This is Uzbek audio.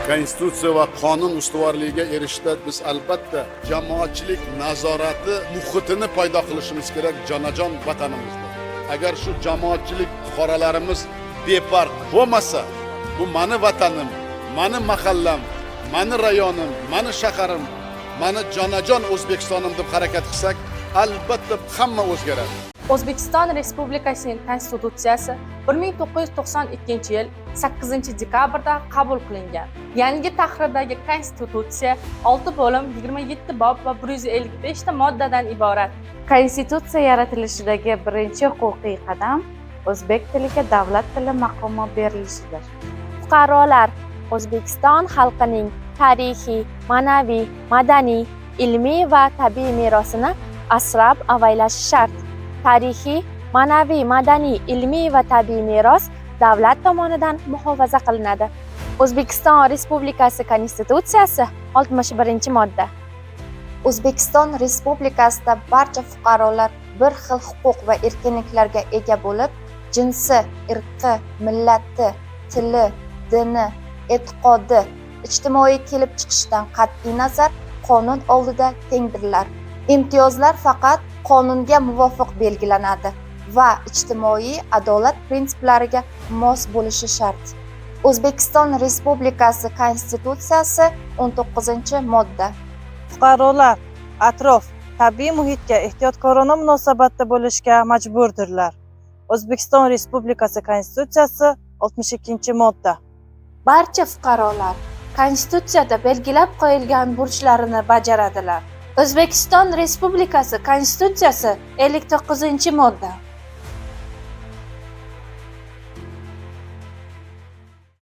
konstitutsiya va qonun ustuvorligiga erishishda biz albatta jamoatchilik nazorati muhitini paydo qilishimiz kerak jonajon vatanimizda. Agar shu jamoatchilik fuqarolarimiz befarq bo'lmasa, bu mani vatanim, mani mahallam, mani rayonim, mani shaharim, mani jonajon O'zbekistonim deb harakat qilsak, albatta hamma o'zgaradi. O'zbekiston Respublikasining Konstitutsiyasi 1992-yil 8-dekabrda qabul qilingan. Yangi tahrirdagi Konstitutsiya 6 bo'lim, 27 bob va 155 ta moddadan iborat. Konstitutsiya yaratilishidagi birinchi huquqiy qadam o'zbek tiliga davlat tili maqomi berilishidir. Fuqarolar O'zbekiston xalqining tarixiy, ma'naviy, madaniy, ilmiy va tabiiy merosini asrab-avaylashi shart. Tarixiy, ma'naviy, madaniy, ilmiy va tabiiy meros davlat tomonidan muhofaza qilinadi. O'zbekiston Respublikasi Konstitutsiyasi 61-modda. O'zbekiston Respublikasida barcha fuqarolar bir xil huquq va erkinliklarga ega bo'lib, jinsi, irqi, millati, tili, dini, e'tiqodi, ijtimoiy kelib chiqishidan qat'iy nazar qonun oldida tengdirlar. Imtiyozlar faqat qonunga muvofiq belgilanadi va ijtimoiy adolat prinsiplariga mos bo'lishi shart. O'zbekiston Respublikasi Konstitutsiyasi 19-modda. Fuqarolar atrof tabiiy muhitga ehtiyotkorona munosabatda bo'lishga majburdirlar. O'zbekiston Respublikasi Konstitutsiyasi 62-modda. Barcha fuqarolar Konstitutsiyada belgilab qo'yilgan burchlarini bajaradilar. O'zbekiston Respublikasi Konstitutsiyasi 59-modda.